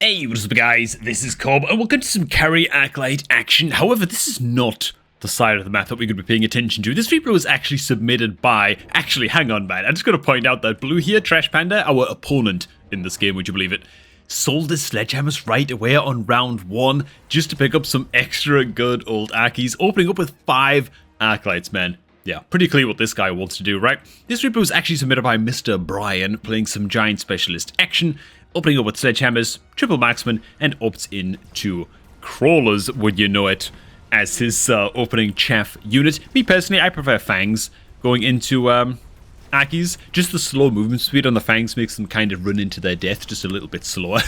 Hey, what's up guys, this is Cobb, and welcome to some carry ARCLIGHT action. However, this is not the side of the map that we're going to be paying attention to. This replay was actually submitted by... Actually, hang on man, I'm just going to point out that Blue here, Trash Panda, our opponent in this game, would you believe it, sold his sledgehammers right away on round 1 just to pick up some extra good old Arkies, opening up with 5 ARCLIGHTS, man. Yeah, pretty clear what this guy wants to do, right? This replay was actually submitted by Mr. Brian, playing some Giant Specialist action, opening up with sledgehammers, triple marksman, and opts into crawlers, would you know it, as his opening chaff unit. Me personally, I prefer fangs going into Arkies. Just the slow movement speed on the fangs makes them kind of run into their death just a little bit slower,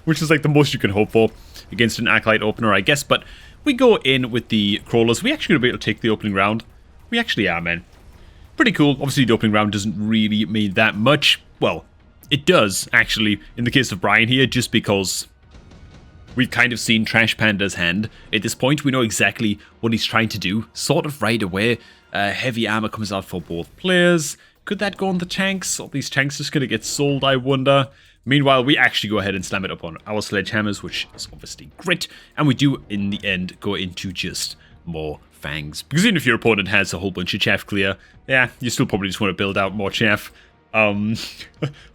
which is like the most you can hope for against an ARCLIGHT opener, I guess. But we go in with the crawlers. We actually going to be able to take the opening round. We actually are, man. Pretty cool. Obviously, the opening round doesn't really mean that much. Well, it does, actually, in the case of Brian here, just because we've kind of seen Trash Panda's hand. At this point, we know exactly what he's trying to do, sort of right away. Heavy armor comes out for both players. Could that go on the tanks? Are these tanks just going to get sold, I wonder? Meanwhile, we actually go ahead and slam it up on our sledgehammers, which is obviously great. And we do, in the end, go into just more fangs. Because even if your opponent has a whole bunch of chaff clear, yeah, you still probably just want to build out more chaff on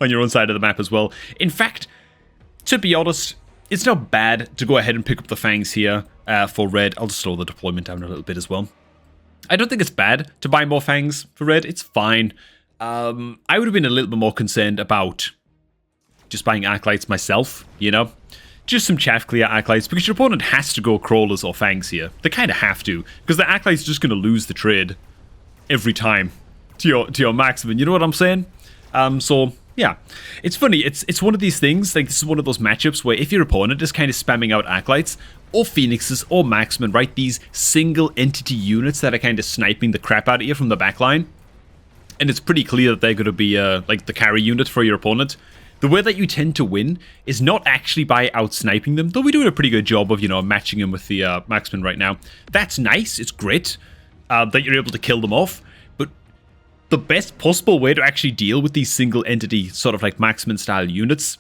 your own side of the map as well. In fact, to be honest, it's not bad to go ahead and pick up the fangs here for red. I'll just slow the deployment down a little bit as well. I don't think it's bad to buy more fangs for red. It's fine. I would have been a little bit more concerned about just buying ARCLIGHTS myself, you know? Just some chaff clear ARCLIGHTS, because your opponent has to go crawlers or fangs here. They kind of have to, because the ARCLIGHTS just going to lose the trade every time to your marksman. You know what I'm saying? So yeah, it's funny. It's one of these things. Like, this is one of those matchups where if your opponent is kind of spamming out ARCLIGHTS or phoenixes or marksmen, right? These single entity units that are kind of sniping the crap out of you from the backline, and it's pretty clear that they're going to be like the carry unit for your opponent. The way that you tend to win is not actually by out-sniping them, though we're doing a pretty good job of, you know, matching them with the marksman right now. That's nice, it's great that you're able to kill them off, but the best possible way to actually deal with these single entity, sort of like marksman-style units,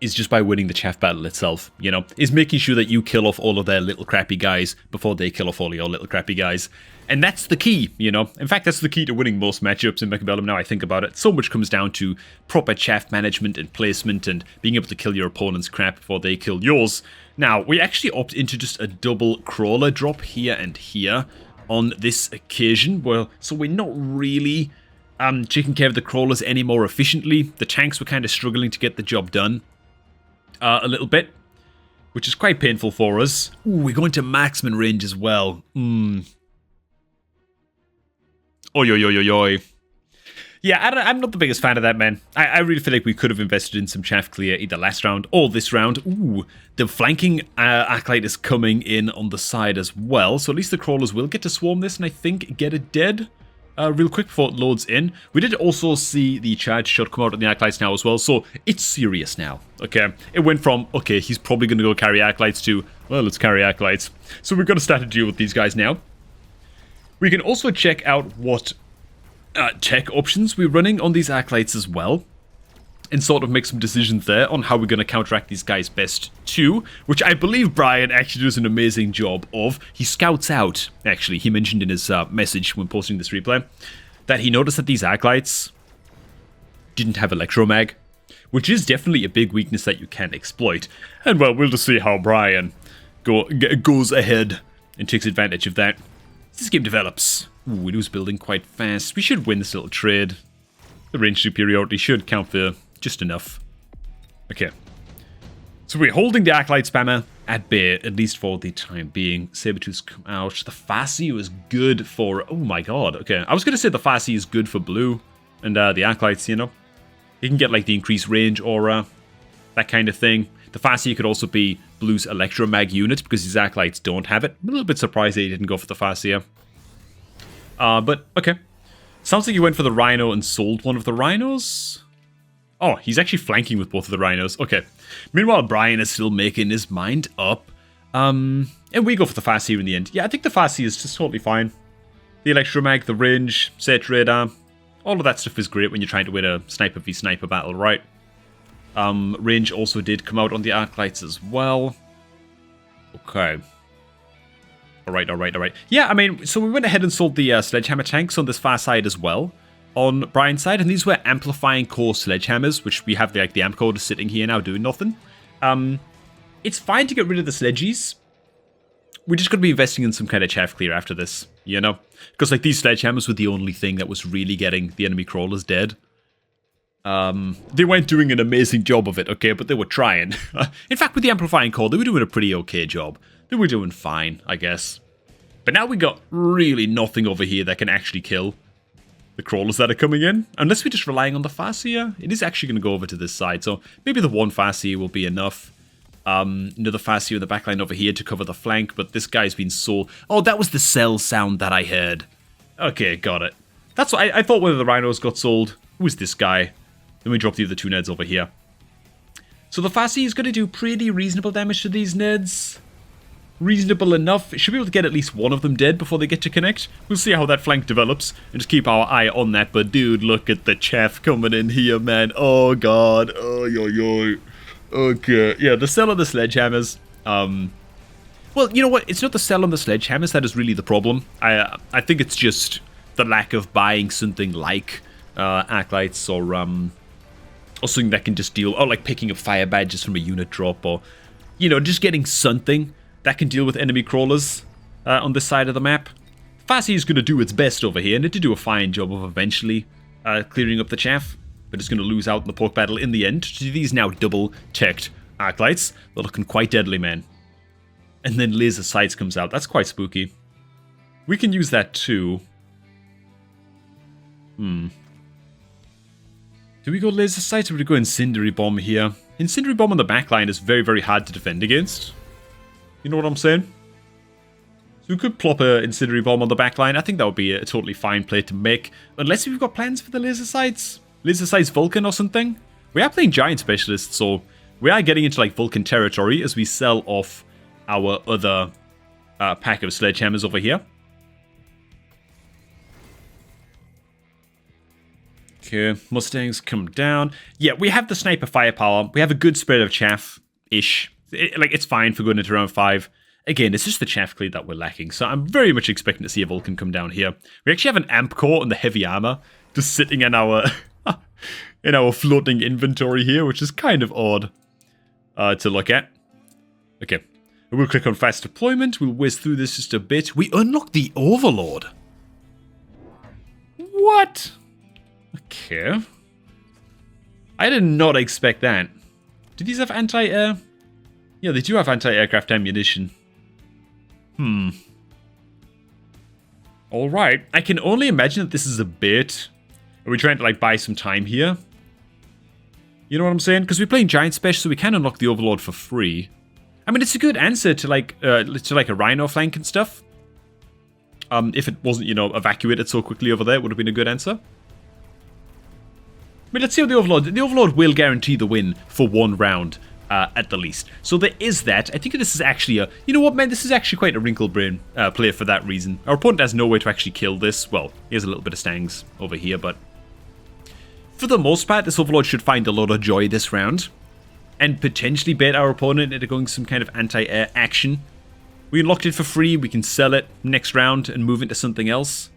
is just by winning the chaff battle itself, you know, is making sure that you kill off all of their little crappy guys before they kill off all your little crappy guys. And that's the key, you know. In fact, that's the key to winning most matchups in Mechabellum now I think about it. So much comes down to proper chaff management and placement and being able to kill your opponent's crap before they kill yours. Now, we actually opt into just a double crawler drop here and here on this occasion. Well, so we're not really taking care of the crawlers any more efficiently. The tanks were kind of struggling to get the job done a little bit, which is quite painful for us. Ooh, we're going to marksman range as well. Oi, oi, oi, oi, oi. Yeah, I'm not the biggest fan of that, man. I really feel like we could have invested in some chaff clear either last round or this round. Ooh, the flanking ARCLIGHT is coming in on the side as well, so at least the crawlers will get to swarm this and I think get it dead real quick before it loads in. We did also see the charge shot come out on the ARCLIGHTS now as well, so it's serious now, okay? It went from, okay, he's probably going to go carry ARCLIGHTS to, well, let's carry ARCLIGHTS. So we've got to start to deal with these guys now. We can also check out what tech options we're running on these ARCLIGHTS as well, and sort of make some decisions there on how we're going to counteract these guys best too, which I believe Brian actually does an amazing job of. He scouts out, actually, he mentioned in his message when posting this replay, that he noticed that these ARCLIGHTS didn't have electromag, which is definitely a big weakness that you can exploit. And well, we'll just see how Brian goes ahead and takes advantage of that. This game develops. Ooh, we lose building quite fast. We should win this little trade. The range superiority should count for just enough. Okay. So we're holding the ARCLIGHT spammer at bay, at least for the time being. Sabertooth's come out. The Farsi was good for... Oh my god, okay. I was going to say the Farsi is good for blue and the ARCLIGHTS, you know. You can get like the increased range aura, that kind of thing. The Farsi could also be blue's electromag unit because his ARCLIGHTS don't have it. I'm a little bit surprised that he didn't go for the Farsi here. But, okay. Sounds like he went for the Rhino and sold one of the Rhinos. Oh, he's actually flanking with both of the Rhinos. Okay. Meanwhile, Brian is still making his mind up. And we go for the Farsi in the end. Yeah, I think the Farsi is just totally fine. The electromag, the range, set radar, all of that stuff is great when you're trying to win a sniper v sniper battle, right? Range also did come out on the ARCLIGHTS as well. Okay. Alright. Yeah, I mean, so we went ahead and sold the sledgehammer tanks on this far side as well, on Brian's side, and these were amplifying core sledgehammers, which we have the amp core sitting here now doing nothing. It's fine to get rid of the sledgies. We're just going to be investing in some kind of chaff clear after this, you know? Because, like, these sledgehammers were the only thing that was really getting the enemy crawlers dead. They weren't doing an amazing job of it, okay, but they were trying. In fact, with the amplifying core, they were doing a pretty okay job. They were doing fine, I guess. But now we got really nothing over here that can actually kill the crawlers that are coming in. Unless we're just relying on the Farseer. It is actually going to go over to this side, so maybe the one Farseer will be enough. Another Farseer in the backline over here to cover the flank, but this guy's been so... Oh, that was the cell sound that I heard. Okay, got it. That's what I thought one of the rhinos got sold. Who is this guy? Then we drop the other two Neds over here. So the Farseer is going to do pretty reasonable damage to these Neds. Reasonable enough. Should be able to get at least one of them dead before they get to connect. We'll see how that flank develops and just keep our eye on that. But dude, look at the chaff coming in here, man. Oh god. Oh, yo. Okay. Yeah, the cell on the sledgehammers. Well, you know what? It's not the cell on the sledgehammers that is really the problem. I think it's just the lack of buying something like ARCLIGHTS or something that can just deal, or like picking up fire badges from a unit drop, or, you know, just getting something that can deal with enemy crawlers on this side of the map. Farseer is going to do its best over here, and it did do a fine job of eventually clearing up the chaff, but it's going to lose out in the pork battle in the end to these now double-teched ARCLIGHTS. They're looking quite deadly, man. And then laser sights comes out. That's quite spooky. We can use that too. Do we go laser sights or do we go incendiary bomb here? Incendiary bomb on the backline is very, very hard to defend against. You know what I'm saying? So we could plop a incendiary bomb on the backline. I think that would be a totally fine play to make. Unless we've got plans for the laser sights. Laser sights Vulcan or something. We are playing Giant Specialists, so we are getting into like Vulcan territory as we sell off our other pack of sledgehammers over here. Okay, Mustangs come down. Yeah, we have the sniper firepower. We have a good spread of chaff-ish. It's fine for going into round 5. Again, it's just the chaff clear that we're lacking. So I'm very much expecting to see a Vulcan come down here. We actually have an amp core and the heavy armor just sitting in our in our floating inventory here, which is kind of odd to look at. Okay, we'll click on fast deployment. We'll whiz through this just a bit. We unlock the Overlord. What? Okay. I did not expect that. Do these have anti-air? Yeah, they do have anti-aircraft ammunition. Alright. I can only imagine that this is a bait. Are we trying to, like, buy some time here? You know what I'm saying? Because we're playing Giant Special, so we can unlock the Overlord for free. I mean, it's a good answer to, like a Rhino flank and stuff. If it wasn't, you know, evacuated so quickly over there, it would have been a good answer. I mean, let's see how the Overlord will guarantee the win for one round, at the least. So there is that. I think this is actually a... You know what, man? This is actually quite a wrinkled brain play for that reason. Our opponent has no way to actually kill this. Well, he has a little bit of stangs over here, but... For the most part, this Overlord should find a lot of joy this round. And potentially bait our opponent into going some kind of anti-air action. We unlocked it for free. We can sell it next round and move into something else.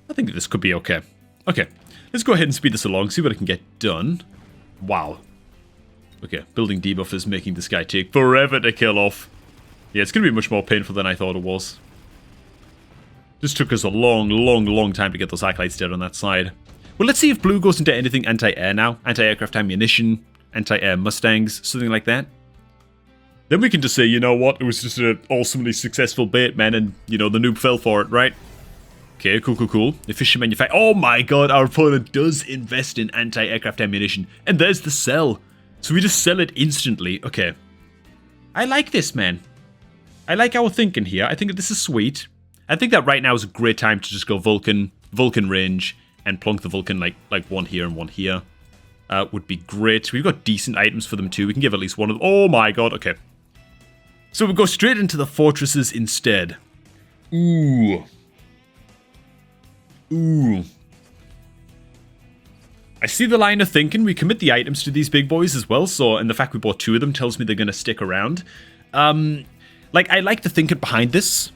I think this could be okay. Okay. Let's go ahead and speed this along, see what I can get done. Wow. Okay, building debuff is making this guy take forever to kill off. Yeah, it's going to be much more painful than I thought it was. This took us a long time to get those ARCLIGHTS dead on that side. Well, let's see if blue goes into anything anti-air now. Anti-aircraft ammunition, anti-air Mustangs, something like that. Then we can just say, you know what, it was just an awesomely successful bait, man, and, you know, the noob fell for it, right? Okay, cool. Efficient manufacturing. Oh my god, our opponent does invest in anti-aircraft ammunition. And there's the cell. So we just sell it instantly. Okay. I like this, man. I like our thinking here. I think this is sweet. I think that right now is a great time to just go Vulcan range, and plonk the Vulcan like one here and one here. Would be great. We've got decent items for them too. We can give at least one of them. Oh my god, okay. So we'll go straight into the fortresses instead. Ooh. I see the line of thinking. We commit the items to these big boys as well, so, and the fact we bought 2 of them tells me they're going to stick around. Like, I like the thinking behind this.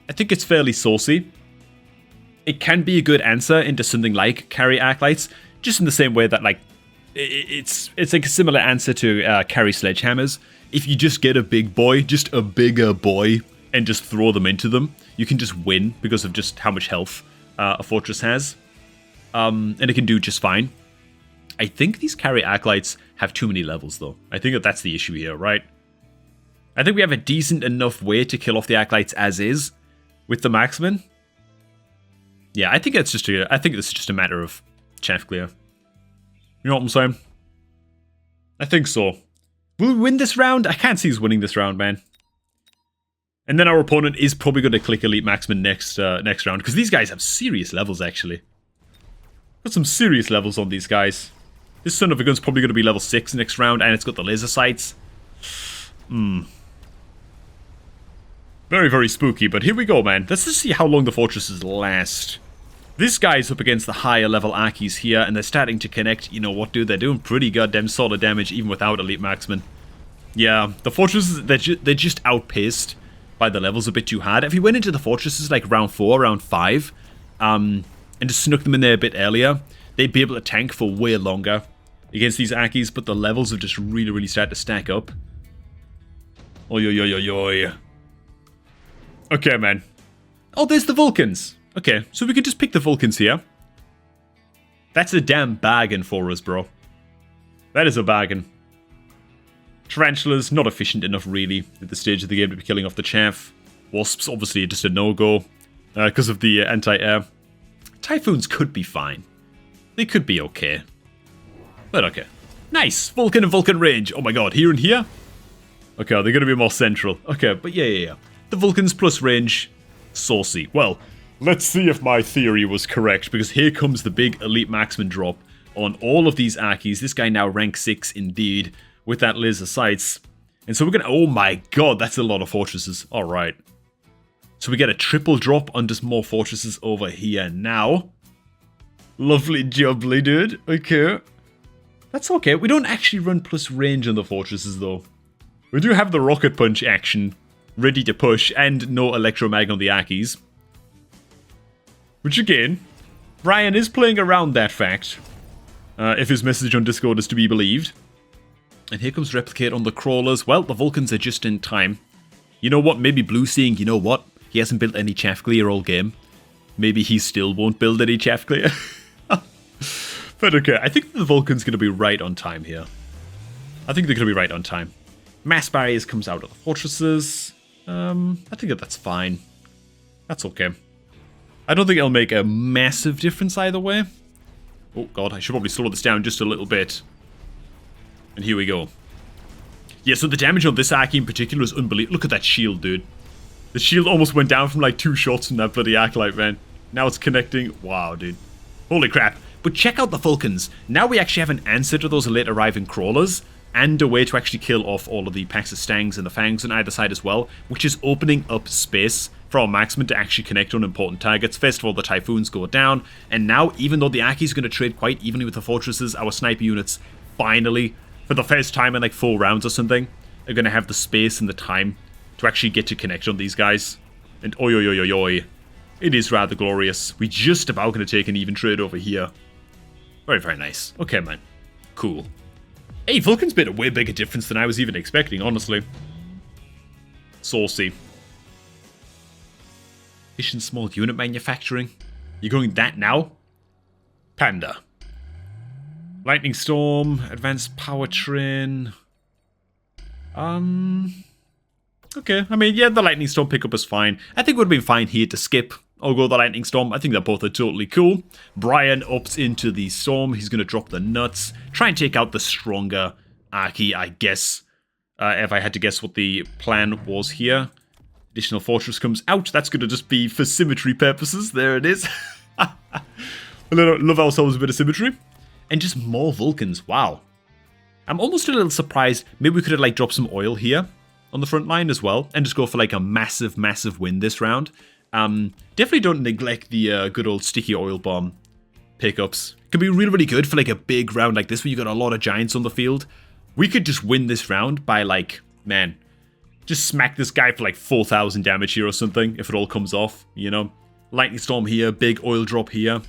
I think it's fairly saucy. It can be a good answer into something like carry arclights, just in the same way that, like, it's like a similar answer to carry sledgehammers. If you just get a big boy, just a bigger boy, and just throw them into them, you can just win because of just how much health a fortress has. And it can do just fine. I think these carry arclights have too many levels, though. I think that that's the issue here, right? I think we have a decent enough way to kill off the arclights as is with the marksman. Yeah, I think it's just a matter of chaff clear. You know what I'm saying? I think so. Will we win this round? I can't see us winning this round, man. And then our opponent is probably going to click Elite Marksman next round, because these guys have serious levels, actually. Got some serious levels on these guys. This son of a gun's probably going to be level 6 next round, and it's got the laser sights. Very, very spooky, but here we go, man. Let's just see how long the fortresses last. This guy's up against the higher level Archies here, and they're starting to connect. You know what, dude? They're doing pretty goddamn solid damage, even without Elite Marksman. Yeah, the fortresses, they're just outpaced by the levels a bit too hard. If you went into the fortresses like round 4, round 5, and just snuck them in there a bit earlier, they'd be able to tank for way longer against these Archies, but the levels have just really, really started to stack up. Oi, oi, oi, oi, oi. Okay, man. Oh, there's the Vulcans. Okay, so we can just pick the Vulcans here. That's a damn bargain for us, bro. That is a bargain. Tarantulas, not efficient enough, really, at this stage of the game to be killing off the chaff. Wasps, obviously, just a no-go because of the anti-air. Typhoons could be fine. They could be okay. But okay. Nice! Vulcan and Vulcan range. Oh my god, here and here? Okay, they're going to be more central. Okay, but yeah. The Vulcans plus range, saucy. Well, let's see if my theory was correct, because here comes the big Elite Marksman drop on all of these Archies. This guy now rank 6 indeed, with that laser sights. And so we're going to... Oh my god, that's a lot of fortresses. Alright. So we get a triple drop on just more fortresses over here now. Lovely jubbly, dude. Okay. That's okay. We don't actually run plus range on the fortresses, though. We do have the rocket punch action ready to push, and no electromag on the Archies. Which again, Brian is playing around that fact, if his message on Discord is to be believed. And here comes Replicate on the crawlers. Well, the Vulcans are just in time. You know what? Maybe Blue seeing, you know what? He hasn't built any chaff clear all game. Maybe he still won't build any chaff clear. But okay, I think the Vulcan's going to be right on time here. I think they're going to be right on time. Mass barriers comes out of the fortresses. I think that's fine. That's okay. I don't think it'll make a massive difference either way. Oh god, I should probably slow this down just a little bit. And here we go. Yeah, so the damage on this Archie in particular is unbelievable. Look at that shield, dude. The shield almost went down from like 2 shots from that bloody Arclight, man. Now it's connecting. Wow, dude. Holy crap. But check out the Vulcans. Now we actually have an answer to those late arriving crawlers, and a way to actually kill off all of the packs of Stangs and the Fangs on either side as well, which is opening up space for our marksmen to actually connect on important targets. First of all, the Typhoons go down, and now, even though the Archies are going to trade quite evenly with the fortresses, our sniper units finally, for the first time in like 4 rounds or something, are going to have the space and the time to actually get to connect on these guys. And oi oi oi oi oi, it is rather glorious. We just about going to take an even trade over here. Very, very nice. Okay, man. Cool. Hey, Vulcan's made a way bigger difference than I was even expecting, honestly. Saucy. Efficient small unit manufacturing. You're going that now? Panda. Lightning Storm, Advanced Powertrain. Okay, I mean, yeah, the Lightning Storm pickup is fine. I think it would have been fine here to skip or go the Lightning Storm. I think they're both are totally cool. Brian opts into the Storm. He's going to drop the nuts. Try and take out the stronger Archie, I guess. If I had to guess what the plan was here. Additional Fortress comes out. That's going to just be for symmetry purposes. There it is. Love ourselves a bit of symmetry. And just more Vulcans. Wow. I'm almost a little surprised. Maybe we could have like dropped some oil here on the front line as well. And just go for like a massive, massive win this round. Definitely don't neglect the good old sticky oil bomb pickups. Could be really, really good for like a big round like this where you got a lot of giants on the field. We could just win this round by like, man, just smack this guy for like 4,000 damage here or something if it all comes off, you know? Lightning storm here, big oil drop here.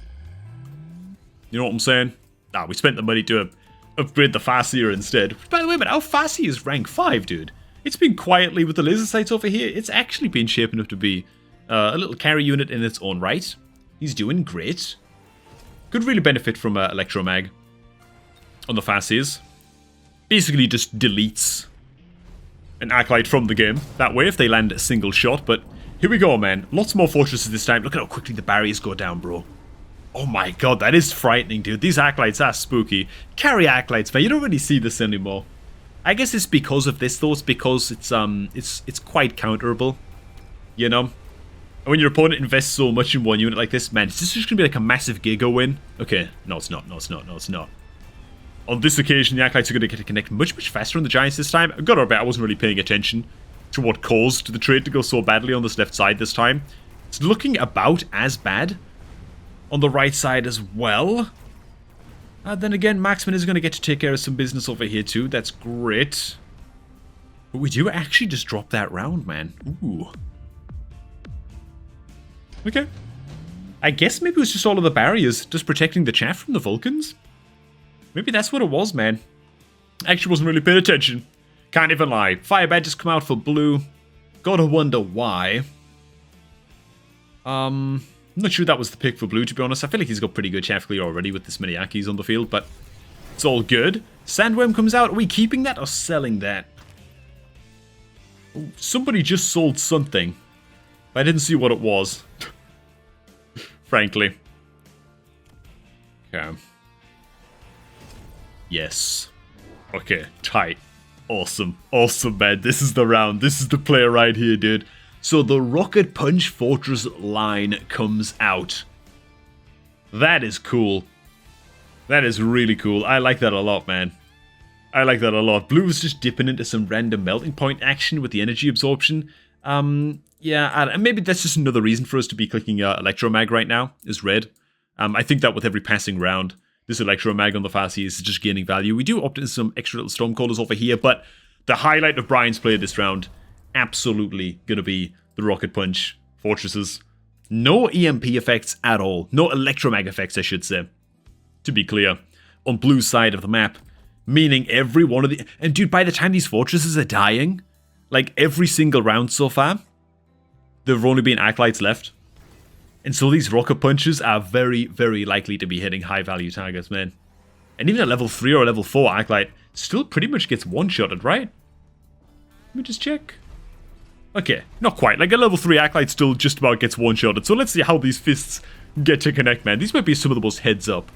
You know what I'm saying? Nah, we spent the money to upgrade the Farseer instead. By the way, but our Farseer is rank 5, dude. It's been quietly with the laser sights over here. It's actually been shaping up to be a little carry unit in its own right. He's doing great. Could really benefit from Electromag on the Farseers. Basically just deletes an Arclight from the game that way if they land a single shot. But here we go, man. Lots more fortresses this time. Look at how quickly the barriers go down, bro. Oh my god, that is frightening, dude. These Arclights are spooky. Carry Arclights, man. You don't really see this anymore. I guess it's because of this, though. It's because it's quite counterable, you know? And when your opponent invests so much in one unit like this, man, is this just gonna be like a massive Giga win? Okay, no, it's not. No, it's not. No, it's not. On this occasion, the Arclights are going to get to connect much, much faster on the Giants this time. I've got to admit, I wasn't really paying attention to what caused the trade to go so badly on this left side this time. It's looking about as bad on the right side as well. Then again, Marksman is going to get to take care of some business over here too. That's great. But we do actually just drop that round, man. Ooh. Okay. I guess maybe it was just all of the barriers just protecting the chaff from the Vulcans. Maybe that's what it was, man. Actually wasn't really paying attention. Can't even lie. Firebad just come out for blue. Gotta wonder why. I'm not sure that was the pick for blue, to be honest. I feel like he's got pretty good chaff clear already with this many Akis on the field, but it's all good. Sandworm comes out. Are we keeping that or selling that? Somebody just sold something. I didn't see what it was. Frankly. Okay. Yes. Okay, tight. Awesome. Awesome, man. This is the round. This is the player right here, dude. So the Rocket Punch Fortress line comes out. That is cool. That is really cool. I like that a lot, man. I like that a lot. Blue is just dipping into some random melting point action with the energy absorption. Yeah, and maybe that's just another reason for us to be clicking Electromag right now, is red. I think that with every passing round, this Electromag on the Farseer is just gaining value. We do opt in some extra little Stormcallers over here, but the highlight of Brian's play this round, absolutely going to be the Rocket Punch Fortresses. No EMP effects at all. No Electromag effects, I should say. To be clear, on Blue's side of the map, meaning every one of the... And dude, by the time these Fortresses are dying, like every single round so far, there have only been Arclights left. And so these Rocket Punches are very, very likely to be hitting high-value targets, man. And even a level 3 or a level 4 Arclight still pretty much gets one-shotted, right? Let me just check. Okay, not quite. Like a level 3 Arclight still just about gets one-shotted. So let's see how these fists get to connect, man. These might be some of the most heads-up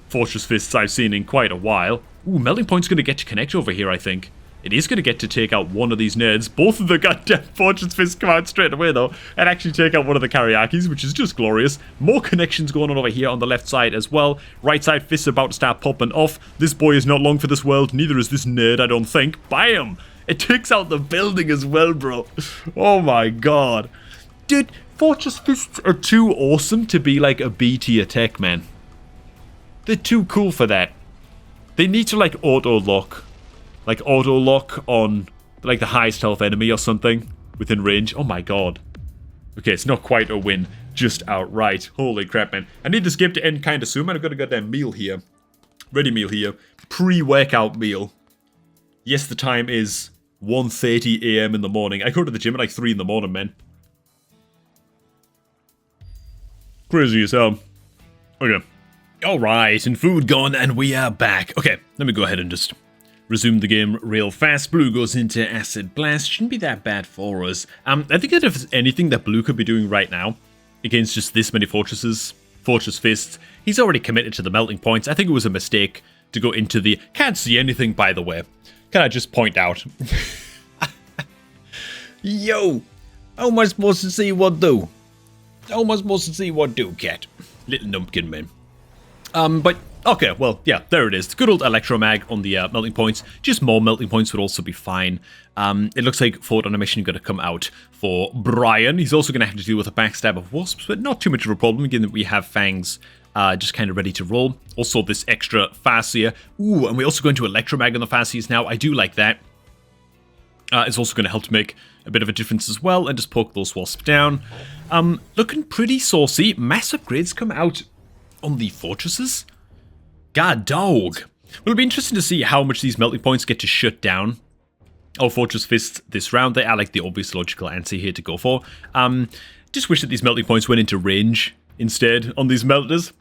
Fortress fists I've seen in quite a while. Ooh, Melting Point's going to get to connect over here, I think. It is going to get to take out one of these nerds. Both of the goddamn Fortress fists come out straight away, though, and actually take out one of the Kariakis, which is just glorious. More connections going on over here on the left side as well. Right side fists about to start popping off. This boy is not long for this world. Neither is this nerd, I don't think. Bam! It takes out the building as well, bro. Oh my god. Dude, Fortress fists are too awesome to be like a B tier tech, man. They're too cool for that. They need to like auto-lock. Like auto-lock on like the highest health enemy or something within range. Oh my god. Okay, it's not quite a win, just outright. Holy crap, man. I need this game to end kind of soon, man. I've got a goddamn meal here. Ready meal here. Pre-workout meal. Yes, the time is 1:30 AM in the morning. I go to the gym at like 3 in the morning, man. Crazy as hell. Okay. Alright, and food gone, and we are back. Okay, let me go ahead and just resume the game real fast. Blue goes into Acid Blast. Shouldn't be that bad for us. I think that if there's anything that Blue could be doing right now against just this many Fortress Fists, he's already committed to the Melting Points. I think it was a mistake to go into the... Can't see anything, by the way. Can I just point out? Yo! How am I supposed to see what do? How am I supposed to see what do, cat? Little numpkin, man. But, okay, well, yeah, there it is. The good old Electromag on the Melting Points. Just more Melting Points would also be fine. It looks like Fort on a Mission going to come out for Brian. He's also going to have to deal with a backstab of Wasps, but not too much of a problem, given that we have Fangs just kind of ready to roll. Also, this extra fascia. Ooh, and we're also going to electromag on the fascias now. I do like that. It's also going to help to make a bit of a difference as well, and just poke those wasps down. Looking pretty saucy. Mass upgrades come out on the fortresses. God dog. Well, it'll be interesting to see how much these melting points get to shut down our fortress fists this round. They are like the obvious logical answer here to go for. Just wish that these melting points went into range instead on these melters.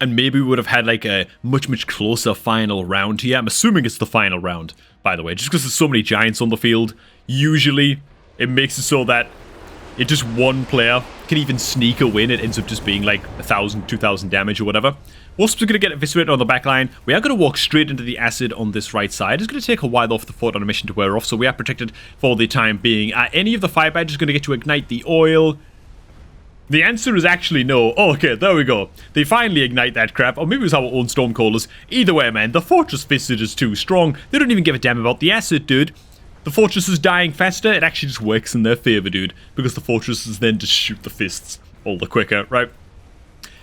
And maybe we would have had like a much closer final round here. I'm assuming it's the final round, by the way. Just because there's so many giants on the field, usually it makes it so that it just one player can even sneak a win. It ends up just being like 1,000, 2,000 damage or whatever. Wasps are going to get eviscerated on the back line. We are going to walk straight into the acid on this right side. It's going to take a while off the fort on a mission to wear off, so we are protected for the time being. Any of the fire badges are going to get to ignite the oil. The answer is actually no. Oh, okay, there we go. They finally ignite that crap. Or maybe it was our own Stormcallers. Either way, man, the Fortress Fisted is too strong. They don't even give a damn about the acid, dude. The fortress is dying faster. It actually just works in their favor, dude. Because the fortresses then just shoot the fists all the quicker, right?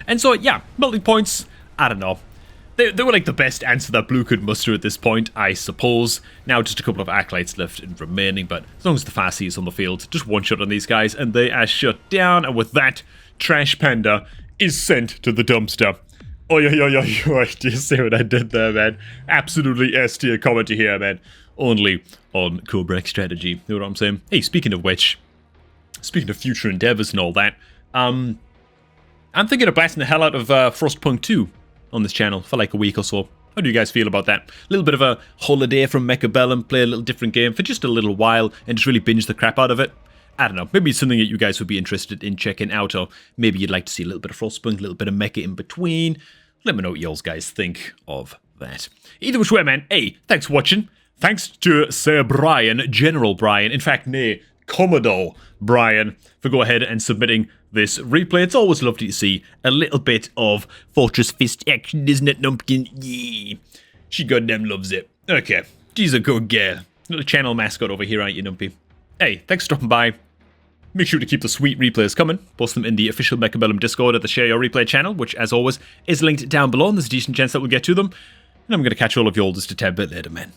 And so, yeah, melting points, I don't know. They were like the best answer that Blue could muster at this point, I suppose. Now just a couple of Arclights left and remaining, but as long as the Farsi is on the field, just one shot on these guys and they are shut down. And with that, Trash Panda is sent to the dumpster. Oh, yo, do you see what I did there, man? Absolutely S-tier comedy here, man. Only on Cobrak strategy. You know what I'm saying? Hey, speaking of which, speaking of future endeavors and all that, I'm thinking of blasting the hell out of Frostpunk 2 on this channel for like a week or so. How do you guys feel about that? A little bit of a holiday from Mechabellum, play a little different game for just a little while and just really binge the crap out of it. I don't know, maybe it's something that you guys would be interested in checking out, or maybe you'd like to see a little bit of Frostpunk, a little bit of Mecha in between. Let me know what y'all guys think of that. Either which way, man, hey, thanks for watching. Thanks to Sir Brian, General Brian, in fact, nay, Commodore Brian, for go ahead and submitting this replay. It's always lovely to see a little bit of Fortress Fist action, isn't it, Numpkin? Yeah, she goddamn loves it. Okay, she's a good girl. Little channel mascot over here, aren't you, Numpy? Hey, thanks for stopping by. Make sure to keep the sweet replays coming. Post them in the official Mechabellum Discord at the Share Your Replay channel, which, as always, is linked down below, and there's a decent chance that we'll get to them. And I'm going to catch all of y'all just a tad bit later, man.